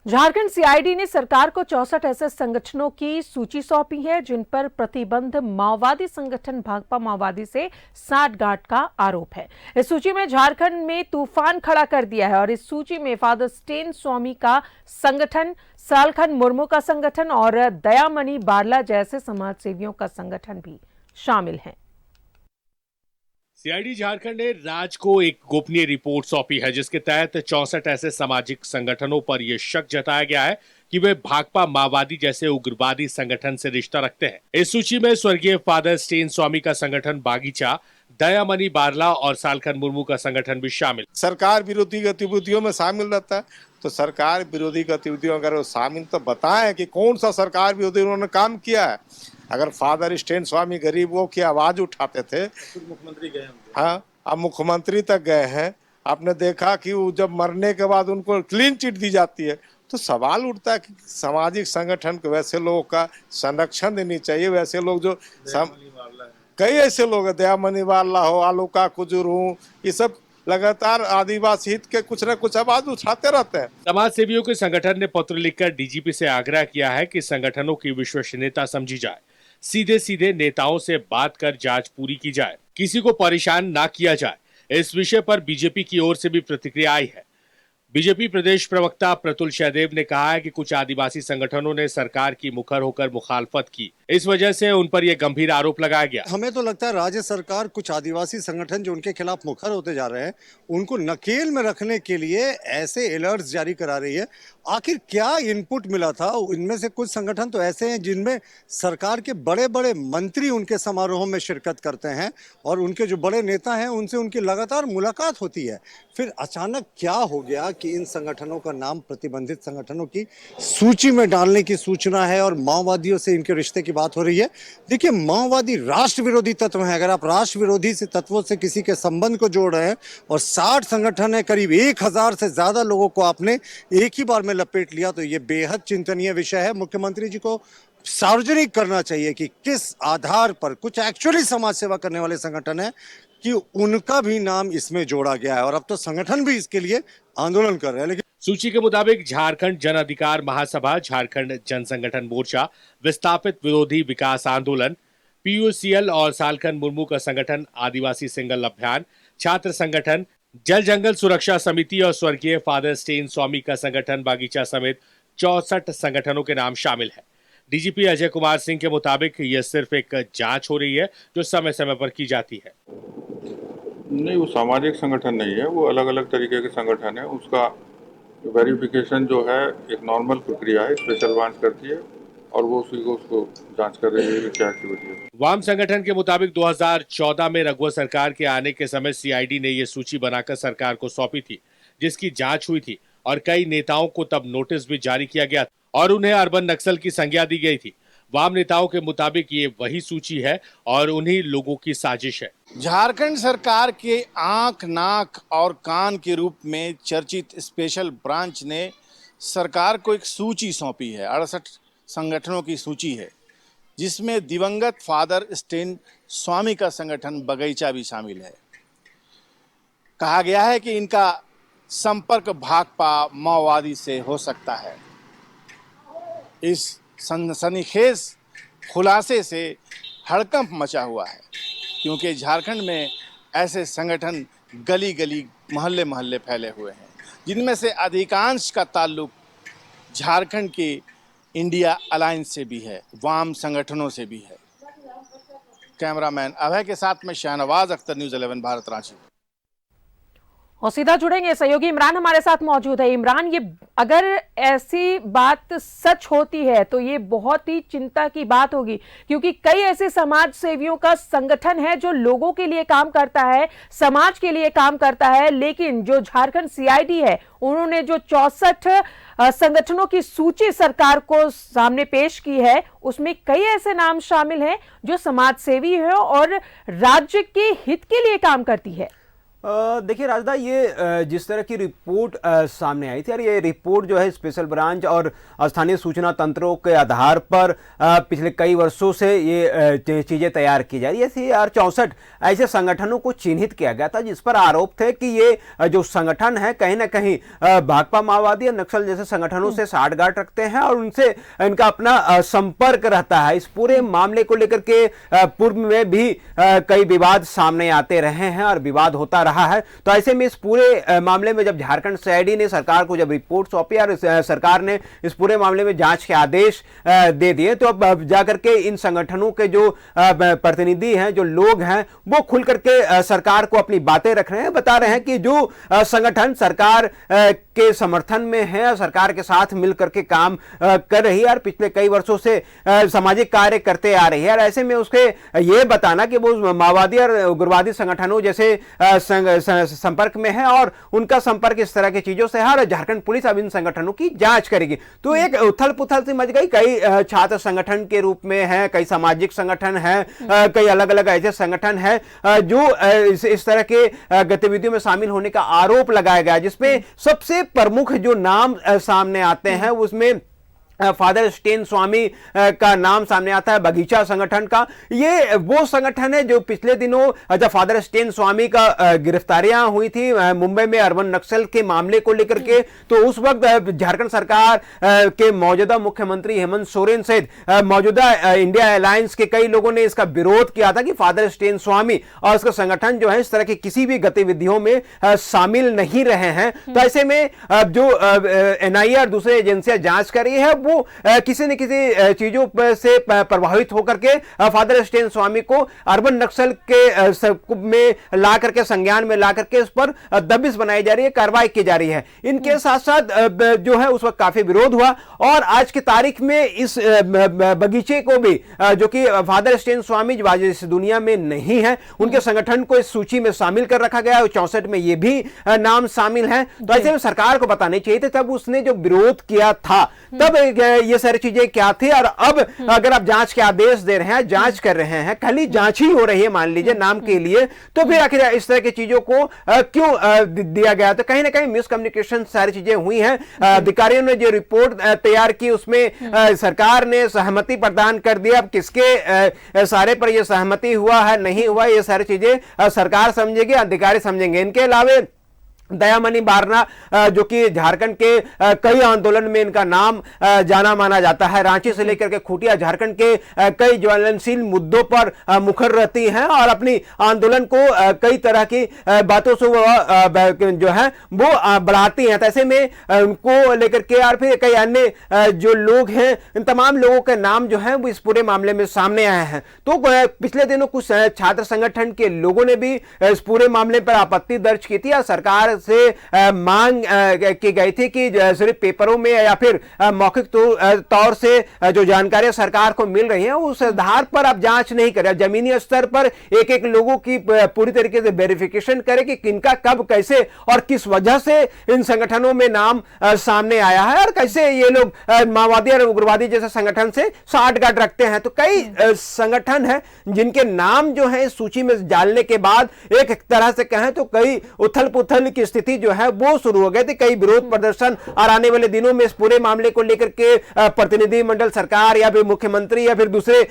Jharkhand CID ने सरकार को 64 ऐसे संगठनों की सूची सौंपी है जिन पर प्रतिबंध माओवादी संगठन भाकपा माओवादी से सांठगांठ का आरोप है। इस सूची में झारखंड में तूफान खड़ा कर दिया है और इस सूची में फादर स्टेन स्वामी का संगठन, सालखन मुर्मू का संगठन और दयामणि बारला जैसे समाजसेवियों का संगठन भी शामिल है। सीआईडी झारखंड ने राज्य को एक गोपनीय रिपोर्ट सौंपी है जिसके तहत 64 ऐसे सामाजिक संगठनों पर यह शक जताया गया है कि वे भाकपा माओवादी जैसे उग्रवादी संगठन से रिश्ता रखते हैं। इस सूची में स्वर्गीय फादर स्टेन स्वामी का संगठन बागीचा, दयामणि बारला और सालखन मुर्मू का संगठन भी शामिल। सरकार विरोधी गतिविधियों में शामिल रहता है, तो सरकार विरोधी गतिविधियों अगर वो शामिल तो बताएं कि कौन सा सरकार विरोधी उन्होंने काम किया है। अगर फादर स्टेन स्वामी गरीबों की आवाज उठाते थे, मुख्यमंत्री गए, हाँ, अब मुख्यमंत्री तक गए हैं। आपने देखा कि वो जब मरने के बाद उनको क्लीन चिट दी जाती है, तो सवाल उठता है कि सामाजिक संगठन को वैसे लोगों का संरक्षण देनी चाहिए। वैसे लोग जो कई ऐसे लोग हैं, दयामणि बारला हो, आलूका कुजूर हो, ये सब लगातार आदिवासी हित के कुछ न कुछ आवाज उठाते रहते हैं। समाज सेवियों के संगठन ने पत्र लिखकर डीजीपी से आग्रह किया है कि संगठनों की विश्वसनीयता समझी जाए, सीधे सीधे नेताओं से बात कर जांच पूरी की जाए, किसी को परेशान ना किया जाए। इस विषय पर बीजेपी की ओर से भी प्रतिक्रिया आई है। बीजेपी प्रदेश प्रवक्ता प्रतुल सहदेव ने कहा है कि कुछ आदिवासी संगठनों ने सरकार की मुखर होकर मुखालफत की, इस वजह से उन पर यह गंभीर आरोप लगाया गया। हमें तो लगता है राज्य सरकार कुछ आदिवासी संगठन जो उनके खिलाफ मुखर होते जा रहे हैं, उनको नकेल में रखने के लिए ऐसे अलर्ट्स जारी करा रही है। आखिर क्या इनपुट मिला था? इनमें से कुछ संगठन तो ऐसे हैं जिनमें सरकार के बड़े बड़े मंत्री उनके समारोह में शिरकत करते हैं और उनके जो बड़े नेता हैं उनसे उनकी लगातार मुलाकात होती है। फिर अचानक क्या हो गया कि इन संगठनों का नाम प्रतिबंधित संगठनों की सूची में डालने की सूचना है और माओवादियों से इनके रिश्ते की बात हो रही है। देखिए, माओवादी राष्ट्र विरोधी तत्व हैं। अगर आप राष्ट्र विरोधी से तत्वों से किसी के संबंध को जोड़ रहे हैं और 60 संगठन है, करीब 1000 से ज्यादा लोगों को आपने एक ही बार में लपेट लिया, तो ये बेहद चिंतनीय विषय है। मुख्यमंत्री जी को सार्वजनिक करना चाहिए कि किस आधार पर कुछ एक्चुअली समाज सेवा करने वाले संगठन है कि उनका भी नाम इसमें जोड़ा गया है और अब तो संगठन भी इसके लिए आंदोलन कर रहे हैं। लेकिन सूची के मुताबिक झारखंड जन अधिकार महासभा, झारखंड जन संगठन मोर्चा, विस्थापित विरोधी विकास आंदोलन, पीयूसीएल और सालखन मुर्मू का संगठन आदिवासी सिंगल अभियान, छात्र संगठन, जल जंगल सुरक्षा समिति और स्वर्गीय फादर स्टेन स्वामी का संगठन बागीचा समेत 64 संगठनों के नाम शामिल है। डीजीपी अजय कुमार सिंह के मुताबिक यह सिर्फ एक जांच हो रही है जो समय समय पर की जाती है। नहीं, वो सामाजिक संगठन नहीं है, वो अलग अलग तरीके के संगठन है। उसका वेरिफिकेशन जो है एक नॉर्मल प्रक्रिया है, स्पेशल ब्रांच करती है और वो उसी को उसको जांच कर रही है कि क्या एक्टिविटी है। वाम संगठन के मुताबिक 2014 में रघुवर सरकार के आने के समय सीआईडी ने यह सूची बनाकर सरकार को सौंपी थी, जिसकी जांच हुई थी और कई नेताओं को तब नोटिस भी जारी किया गया और उन्हें अर्बन नक्सल की संज्ञा दी गई थी। वाम नेताओं के मुताबिक ये वही सूची है और उन्हीं लोगों की साजिश है। झारखंड सरकार के आंख, नाक और कान के रूप में चर्चित स्पेशल ब्रांच ने सरकार को एक सूची सौंपी है। 68 संगठनों की सूची है जिसमें दिवंगत फादर स्टेन स्वामी का संगठन बगीचा भी शामिल है। कहा गया है कि इनका संपर्क भाकपा माओवादी से हो सकता है। इस सनसनीखेज खुलासे से हड़कंप मचा हुआ है क्योंकि झारखंड में ऐसे संगठन गली गली, मोहल्ले मोहल्ले फैले हुए हैं, जिनमें से अधिकांश का ताल्लुक झारखंड के इंडिया अलायंस से भी है, वाम संगठनों से भी है। कैमरामैन अभय के साथ में शाहनवाज अख्तर, न्यूज़ 11 भारत, रांची। और सीधा जुड़ेंगे, सहयोगी इमरान हमारे साथ मौजूद है। इमरान, ये अगर ऐसी बात सच होती है तो ये बहुत ही चिंता की बात होगी, क्योंकि कई ऐसे समाज सेवियों का संगठन है जो लोगों के लिए काम करता है, समाज के लिए काम करता है, लेकिन जो झारखंड सीआईडी है उन्होंने जो 64 संगठनों की सूची सरकार को सामने पेश की है उसमें कई ऐसे नाम शामिल हैं जो समाज सेवी है और राज्य के हित के लिए काम करती है। देखिए राजदा, ये जिस तरह की रिपोर्ट सामने आई थी, और ये रिपोर्ट जो है स्पेशल ब्रांच और स्थानीय सूचना तंत्रों के आधार पर पिछले कई वर्षों से ये चीज़ें तैयार की जा रही है। CR64 ऐसे संगठनों को चिन्हित किया गया था जिस पर आरोप थे कि ये जो संगठन है कहीं ना कहीं भाकपा माओवादी और नक्सल जैसे संगठनों से साठगांठ रखते हैं और उनसे इनका अपना संपर्क रहता है। इस पूरे मामले को लेकर के पूर्व में भी कई विवाद सामने आते रहे हैं और विवाद होता रहा है। तो ऐसे में इस पूरे मामले में जब झारखंड CID ने सरकार को जब रिपोर्ट सौंपी और सरकार ने इस पूरे मामले में जांच के आदेश दे दिए, तो अब जाकर के इन संगठनों के जो प्रतिनिधि हैं, जो लोग हैं, वो खुल करके सरकार को अपनी बातें रख रहे हैं, बता रहे हैं कि जो संगठन सरकार के समर्थन में है, सरकार के साथ मिलकर के काम कर रही है और पिछले कई वर्षों से सामाजिक कार्य करते आ रही है, और ऐसे में उसके ये बताना कि वो माओवादी और उग्रवादी संगठनों जैसे संपर्क में है और उनका संपर्क इस तरह की चीजों से है और झारखंड पुलिस अब इन संगठनों की जांच करेगी। तो एक उथल पुथल सी मच गई। कई छात्र संगठन के रूप में है, कई सामाजिक संगठन है, कई अलग अलग ऐसे संगठन है जो इस तरह के गतिविधियों में शामिल होने का आरोप लगाया गया, जिसमें सबसे प्रमुख जो नाम सामने आते हैं उसमें फादर स्टेन स्वामी का नाम सामने आता है, बगीचा संगठन का। ये वो संगठन है जो पिछले दिनों जब फादर स्टेन स्वामी का गिरफ्तारियां हुई थी मुंबई में अर्बन नक्सल के मामले को लेकर के, तो उस वक्त झारखंड सरकार के मौजूदा मुख्यमंत्री हेमंत सोरेन सहित मौजूदा इंडिया अलायंस के कई लोगों ने इसका विरोध किया था कि फादर स्टेन स्वामी और उसका संगठन जो है इस तरह की किसी भी गतिविधियों में शामिल नहीं रहे हैं। तो ऐसे में जो NIA और दूसरे एजेंसियां जांच कर रही है, वो किसी न किसी चीजों से प्रभावित होकर के फादर स्टेन स्वामी को अर्बन नक्सल के में ला करके, संज्ञान में ला करके इस पर दबिश बनाई जा रही है, कार्रवाई की जा रही है। इनके साथ साथ जो है उस वक्त काफी विरोध हुआ और आज की तारीख में इस बगीचे को भी, जो कि फादर स्टेन स्वामी जो आज इस दुनिया में नहीं है, उनके संगठन को इस सूची में शामिल कर रखा गया। 64 में ये भी नाम शामिल है। तो ऐसे में सरकार को बताने चाहिए थे तब उसने जो विरोध किया था, तब ये सारी चीजें क्या थी। और अब अगर आप जांच के आदेश दे रहे हैं, जांच कर रहे हैं, खाली जांच ही हो रही है मान लीजिए नाम के लिए, तो फिर आखिर इस तरह की चीजों को क्यों दिया गया? तो कहीं ना कहीं मिसकम्युनिकेशन सारी चीजें हुई हैं। अधिकारियों ने जो रिपोर्ट तैयार की उसमें सरकार ने सहमति प्रदान कर दिया। अब किसके सारे पर यह सहमति हुआ है, नहीं हुआ, ये सारी चीजें सरकार समझेगी, अधिकारी समझेंगे। इनके अलावा दयामणि बारना जो कि झारखंड के कई आंदोलन में इनका नाम जाना माना जाता है, रांची से लेकर के खूंटिया झारखंड के कई ज्वलनशील मुद्दों पर मुखर रहती हैं और अपनी आंदोलन को कई तरह की बातों से वो जो है वो बढ़ाती हैं। ऐसे में उनको लेकर के और फिर कई अन्य जो लोग हैं, इन तमाम लोगों के नाम जो है वो इस पूरे मामले में सामने आए हैं। तो पिछले दिनों कुछ छात्र संगठन के लोगों ने भी इस पूरे मामले पर आपत्ति दर्ज की थी और सरकार से मांग की गई थी कि सिर्फ पेपरों में या फिर मौखिक तौर से जो जानकारियां सरकार को मिल रही हैं उस आधार पर आप जांच नहीं करें, जमीनी स्तर पर एक एक लोगों की पूरी तरीके से वेरिफिकेशन करें कि किनका कब कैसे और किस वजह से इन संगठनों में नाम सामने आया है और कैसे ये लोग माओवादी और उग्रवादी जैसे संगठन से साठगांठ रखते हैं। तो कई संगठन है जिनके नाम जो है सूची में डालने के बाद एक तरह से कहें तो कई उथल पुथल की स्थिति जो है वो शुरू हो गई थी। कई विरोध प्रदर्शन और आने वाले दिनों में इस पूरे मामले को लेकर के प्रतिनिधि मंडल सरकार या फिर मुख्यमंत्री या फिर दूसरे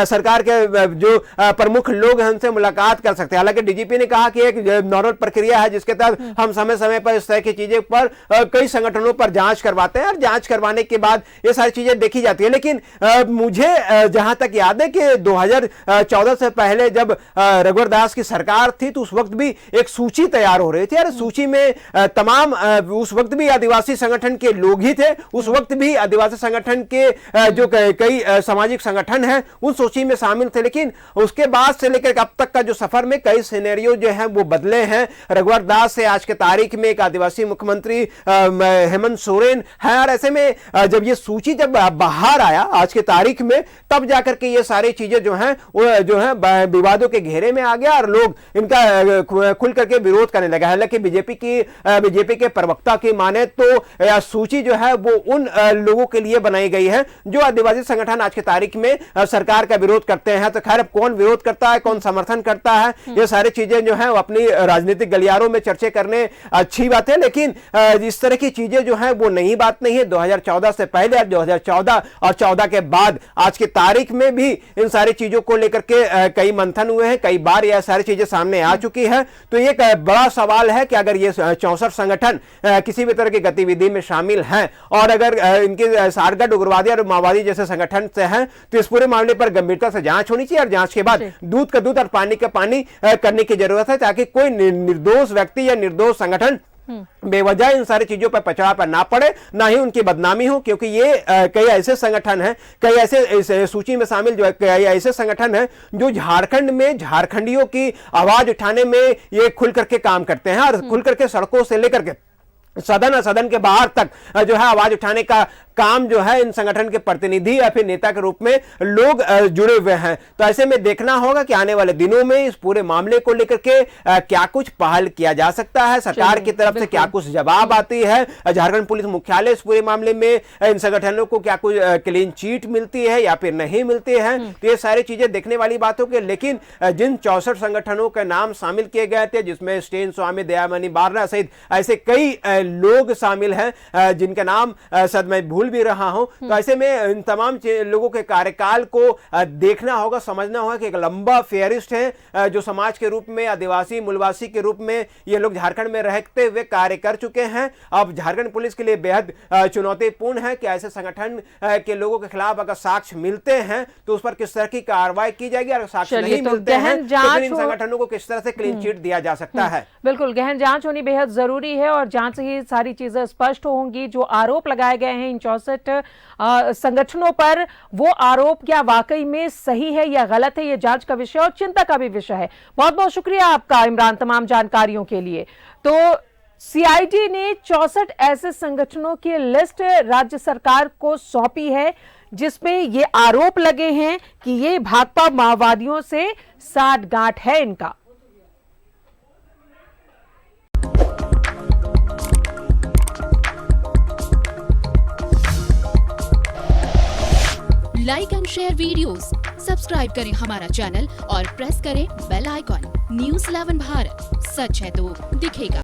सरकार के जो प्रमुख लोग हैं उनसे मुलाकात कर सकते हैं। हालांकि डीजीपी ने कहा कि एक नॉर्मल प्रक्रिया है जिसके तहत हम समय समय पर इस तरह की चीजें पर कई संगठनों पर जांच करवाते हैं और जांच करवाने के बाद ये सारी चीजें देखी जाती है। लेकिन मुझे जहां तक याद है कि 2014 से पहले जब रघुवर दास की सरकार थी तो उस वक्त भी एक सूची तैयार हो रही थी और सूची में तमाम उस वक्त भी आदिवासी संगठन के लोग ही थे, उस वक्त भी आदिवासी संगठन के जो कई सामाजिक संगठन हैं उन सूची में शामिल थे। लेकिन उसके बाद से लेकर अब तक का जो सफर में कई सिनेरियो जो है वो बदले हैं। रघुवर दास से आज के तारीख में एक आदिवासी मुख्यमंत्री हेमंत सोरेन है और ऐसे में जब ये सूची जब बाहर आया आज के तारीख में तब जाकर के ये सारी चीजें जो हैं वो विवादों के घेरे में आ गया और लोग इनका खुल करके विरोध करने लगा। हालांकि बीजेपी बीजेपी के प्रवक्ता की माने तो सूची जो है वो उन लोगों के लिए बनाई गई है जो आदिवासी संगठन आज की तारीख में सरकार का विरोध करते हैं। तो खैर कौन विरोध करता है, कौन समर्थन करता है, ये सारी चीजें जो है वो अपनी राजनीतिक गलियारों में चर्चा करने अच्छी बात है, लेकिन इस तरह की चीजें जो है वो नई बात नहीं है। 2014 से पहले, 2014 और 14 के बाद आज की तारीख में भी इन सारी चीजों को लेकर के कई मंथन हुए हैं, कई बार यह सारी चीजें सामने आ चुकी है। तो ये एक बड़ा सवाल है कि अगर ये 64 संगठन किसी भी तरह की गतिविधि में शामिल हैं और अगर इनके सारगढ़ उग्रवादी और माओवादी जैसे संगठन से हैं तो इस पूरे मामले पर गंभीरता से जांच होनी चाहिए और जांच के बाद दूध का दूध और पानी का पानी करने की जरूरत है, ताकि कोई निर्दोष व्यक्ति या निर्दोष संगठन बेवजह इन सारी चीजों पर पचड़ा पर ना पड़े, ना ही उनकी बदनामी हो। क्योंकि ये कई ऐसे संगठन हैं, कई ऐसे सूची में शामिल जो कई ऐसे संगठन हैं जो झारखंड में झारखंडियों की आवाज उठाने में ये खुल करके काम करते हैं और खुल करके सड़कों से लेकर के सदन के बाहर तक जो है आवाज उठाने का काम जो है इन संगठन के प्रतिनिधि या फिर नेता के रूप में लोग जुड़े हुए हैं। तो ऐसे में देखना होगा कि आने वाले दिनों में इस पूरे मामले को लेकर के क्या कुछ पहल किया जा सकता है, सरकार की तरफ से क्या कुछ जवाब आती है, झारखंड पुलिस मुख्यालय इस पूरे मामले में इन संगठनों को क्या कुछ क्लीन चिट मिलती है या फिर नहीं मिलती है। तो ये सारी चीजें देखने वाली बात होगी। लेकिन जिन 64 संगठनों के नाम शामिल किए गए थे, जिसमें स्टेन स्वामी, दयामणि बारना सहित ऐसे कई लोग शामिल हैं जिनका नाम शायद मैं भूल भी रहा हूं, तो ऐसे में इन तमाम लोगों के कार्यकाल को देखना होगा, समझना होगा कि एक लंबा फेयरिस्ट है जो समाज के रूप में, आदिवासी मूलवासी के रूप में ये लोग झारखंड में रहते हुए कार्य कर चुके हैं। अब झारखंड पुलिस के लिए बेहद चुनौतीपूर्ण है कि ऐसे संगठन के लोगों के खिलाफ अगर साक्ष्य मिलते हैं तो उस पर किस तरह की कार्रवाई की जाएगी, अगर साक्ष्य नहीं मिलते हैं तो इन संगठनों को किस तरह से क्लीन चिट दिया जा सकता है। बिल्कुल, गहन जांच होनी बेहद जरूरी है और जांच से ही सारी चीजें स्पष्ट होंगी। जो आरोप लगाए गए हैं इन 64 संगठनों पर, वो आरोप क्या वाकई में सही है या गलत है, ये जांच का विषय और चिंता का भी विषय है। बहुत बहुत शुक्रिया आपका इमरान तमाम जानकारियों के लिए। तो सीआईडी ने 64 ऐसे संगठनों की लिस्ट राज्य सरकार को सौंपी है जिसमें ये आरोप लगे हैं कि ये भाकपा माओवादियों से साठगांठ है इनका। Like and share videos, subscribe करें हमारा चैनल और प्रेस करें बेल आइकॉन। न्यूज़ 11 भारत, सच है तो दिखेगा।